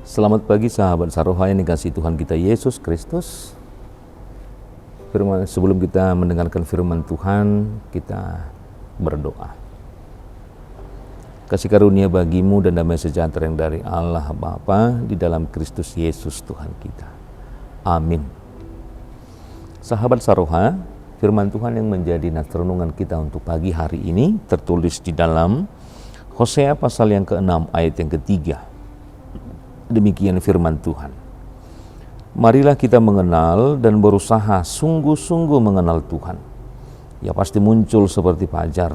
Selamat pagi sahabat Saroha yang dikasihi Tuhan kita Yesus Kristus. Sebelum kita mendengarkan firman Tuhan, kita berdoa. Kasih karunia bagimu dan damai sejahtera yang dari Allah Bapa di dalam Kristus Yesus Tuhan kita. Amin. Sahabat Saroha, firman Tuhan yang menjadi nats renungan kita untuk pagi hari ini tertulis di dalam Hosea pasal yang ke-6 ayat yang ke-3. Demikian firman Tuhan. Marilah kita mengenal dan berusaha sungguh-sungguh mengenal Tuhan. Ia pasti muncul seperti fajar.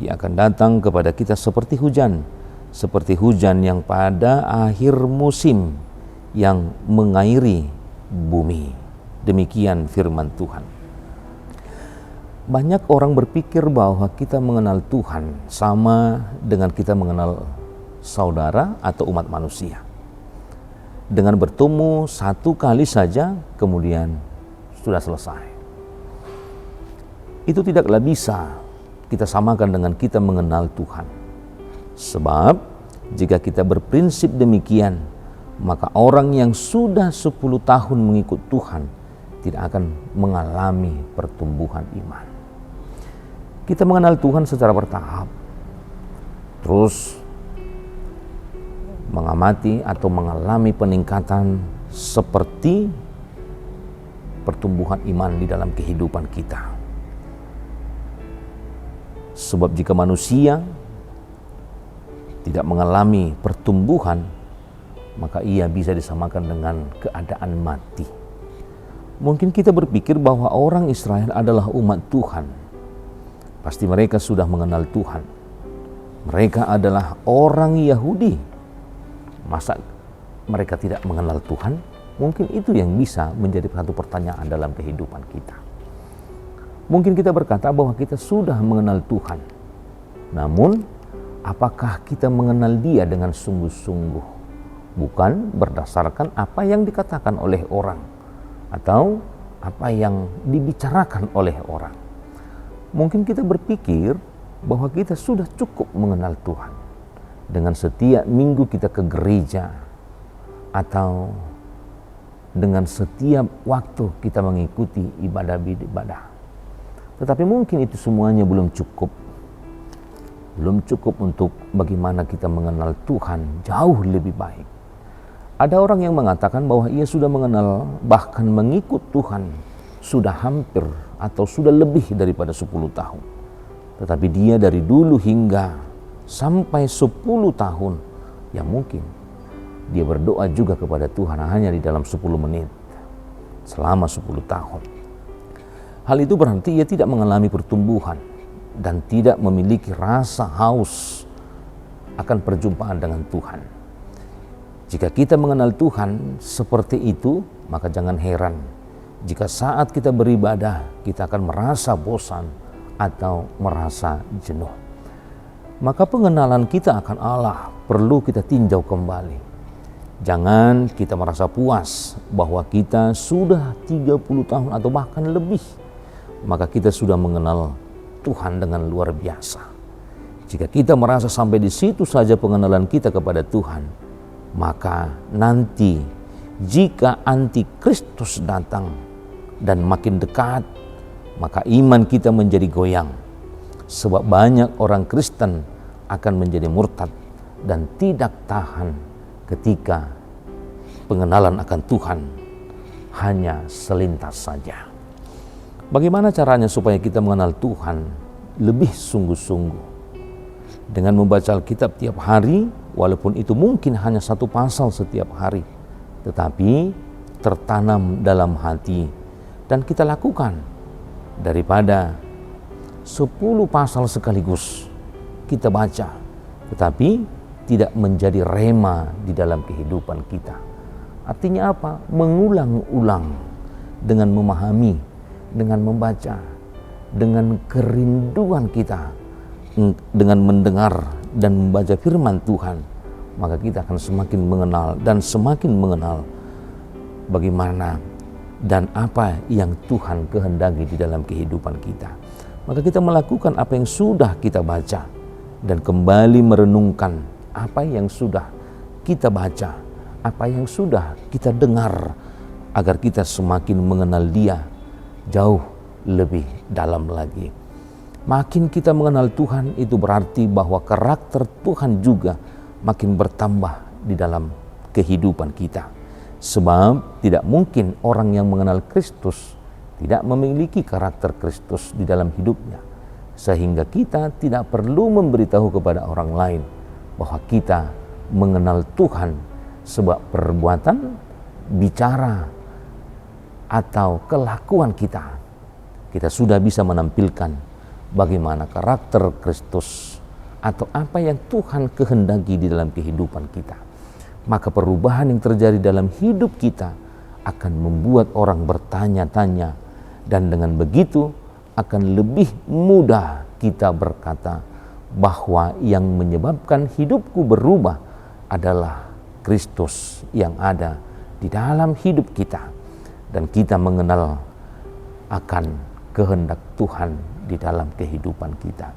Ia akan datang kepada kita seperti hujan yang pada akhir musim yang mengairi bumi. Demikian firman Tuhan. Banyak orang berpikir bahwa kita mengenal Tuhan sama dengan kita mengenal saudara atau umat manusia. Dengan bertemu satu kali saja, kemudian sudah selesai. Itu tidaklah bisa kita samakan dengan kita mengenal Tuhan. Sebab jika kita berprinsip demikian, maka orang yang sudah 10 tahun mengikut Tuhan tidak akan mengalami pertumbuhan iman. Kita mengenal Tuhan secara bertahap, terus mengamati atau mengalami peningkatan seperti pertumbuhan iman di dalam kehidupan kita. Sebab jika manusia tidak mengalami pertumbuhan, maka ia bisa disamakan dengan keadaan mati. Mungkin kita berpikir bahwa orang Israel adalah umat Tuhan. Pasti mereka sudah mengenal Tuhan. Mereka adalah orang Yahudi. Masa mereka tidak mengenal Tuhan? Mungkin itu yang bisa menjadi satu pertanyaan dalam kehidupan kita. Mungkin kita berkata bahwa kita sudah mengenal Tuhan. Namun, apakah kita mengenal Dia dengan sungguh-sungguh? Bukan berdasarkan apa yang dikatakan oleh orang atau apa yang dibicarakan oleh orang. Mungkin kita berpikir bahwa kita sudah cukup mengenal Tuhan. Dengan setiap minggu kita ke gereja atau dengan setiap waktu kita mengikuti ibadah. Tetapi mungkin itu semuanya belum cukup. Belum cukup untuk bagaimana kita mengenal Tuhan jauh lebih baik. Ada orang yang mengatakan bahwa ia sudah mengenal bahkan mengikut Tuhan sudah hampir atau sudah lebih daripada 10 tahun. Tetapi dia dari dulu hingga sampai 10 tahun, ya mungkin dia berdoa juga kepada Tuhan hanya di dalam 10 menit selama 10 tahun. Hal itu berarti ia tidak mengalami pertumbuhan dan tidak memiliki rasa haus akan perjumpaan dengan Tuhan. Jika kita mengenal Tuhan seperti itu, maka jangan heran jika saat kita beribadah kita akan merasa bosan atau merasa jenuh. Maka pengenalan kita akan Allah perlu kita tinjau kembali. Jangan kita merasa puas bahwa kita sudah 30 tahun atau bahkan lebih, maka kita sudah mengenal Tuhan dengan luar biasa. Jika kita merasa sampai di situ saja pengenalan kita kepada Tuhan, maka nanti jika antikristus datang dan makin dekat, maka iman kita menjadi goyang. Sebab banyak orang Kristen akan menjadi murtad dan tidak tahan ketika pengenalan akan Tuhan hanya selintas saja. Bagaimana caranya supaya kita mengenal Tuhan lebih sungguh-sungguh? Dengan membaca Alkitab tiap hari, walaupun itu mungkin hanya 1 pasal setiap hari, tetapi tertanam dalam hati dan kita lakukan daripada 10 pasal sekaligus kita baca, tetapi tidak menjadi rema di dalam kehidupan kita. Artinya apa? Mengulang-ulang dengan memahami, dengan membaca, dengan kerinduan kita, dengan mendengar dan membaca firman Tuhan, maka kita akan semakin mengenal dan semakin mengenal bagaimana dan apa yang Tuhan kehendaki di dalam kehidupan kita. Maka kita melakukan apa yang sudah kita baca dan kembali merenungkan apa yang sudah kita baca apa yang sudah kita dengar, agar kita semakin mengenal Dia jauh lebih dalam lagi. Makin kita mengenal Tuhan, itu berarti bahwa karakter Tuhan juga makin bertambah di dalam kehidupan kita. Sebab tidak mungkin orang yang mengenal Kristus tidak memiliki karakter Kristus di dalam hidupnya, sehingga kita tidak perlu memberitahu kepada orang lain bahwa kita mengenal Tuhan, sebab perbuatan, bicara, atau kelakuan kita sudah bisa menampilkan bagaimana karakter Kristus atau apa yang Tuhan kehendaki di dalam kehidupan kita. Maka perubahan yang terjadi dalam hidup kita akan membuat orang bertanya-tanya, dan dengan begitu akan lebih mudah kita berkata bahwa yang menyebabkan hidupku berubah adalah Kristus yang ada di dalam hidup kita, dan kita mengenal akan kehendak Tuhan di dalam kehidupan kita.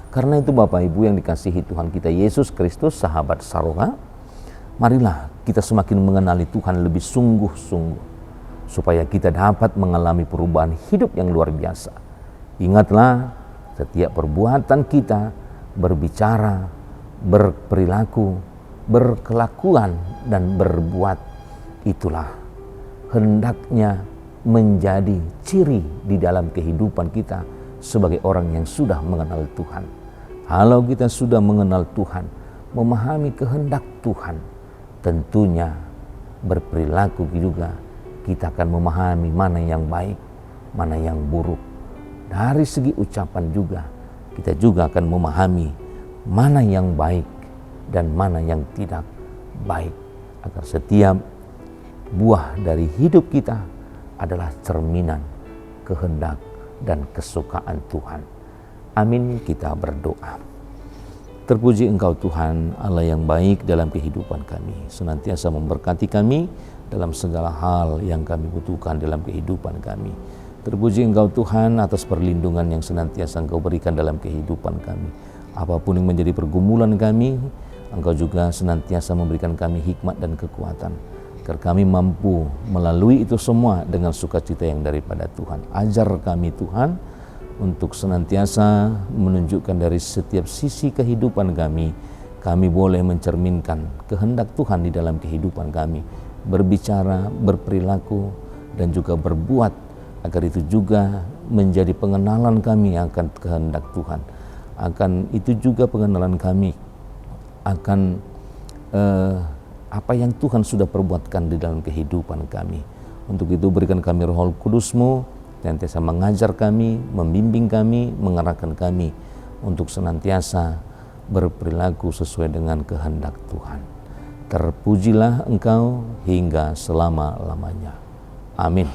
Karena itu Bapak Ibu yang dikasihi Tuhan kita Yesus Kristus, sahabat Saronga, marilah kita semakin mengenali Tuhan lebih sungguh-sungguh, supaya kita dapat mengalami perubahan hidup yang luar biasa. Ingatlah, setiap perbuatan kita, berbicara, berperilaku, berkelakuan, dan berbuat, itulah hendaknya menjadi ciri di dalam kehidupan kita sebagai orang yang sudah mengenal Tuhan. Kalau kita sudah mengenal Tuhan, memahami kehendak Tuhan, tentunya berperilaku juga kita akan memahami mana yang baik, mana yang buruk. Dari segi ucapan juga, kita juga akan memahami mana yang baik dan mana yang tidak baik, agar setiap buah dari hidup kita adalah cerminan kehendak dan kesukaan Tuhan. Amin, kita berdoa. Terpuji Engkau Tuhan, Allah yang baik dalam kehidupan kami, senantiasa memberkati kami dalam segala hal yang kami butuhkan dalam kehidupan kami. Terpuji Engkau Tuhan atas perlindungan yang senantiasa Engkau berikan dalam kehidupan kami. Apapun yang menjadi pergumulan kami, Engkau juga senantiasa memberikan kami hikmat dan kekuatan, agar kami mampu melalui itu semua dengan sukacita yang daripada Tuhan. Ajar kami Tuhan untuk senantiasa menunjukkan dari setiap sisi kehidupan kami boleh mencerminkan kehendak Tuhan di dalam kehidupan kami, berbicara, berperilaku, dan juga berbuat, agar itu juga menjadi pengenalan kami akan kehendak Tuhan. Akan itu juga pengenalan kami akan apa yang Tuhan sudah perbuatkan di dalam kehidupan kami. Untuk itu berikan kami Roh Kudus-Mu, senantiasa mengajar kami, membimbing kami, mengarahkan kami untuk senantiasa berperilaku sesuai dengan kehendak Tuhan. Terpujilah Engkau hingga selama-lamanya. Amin.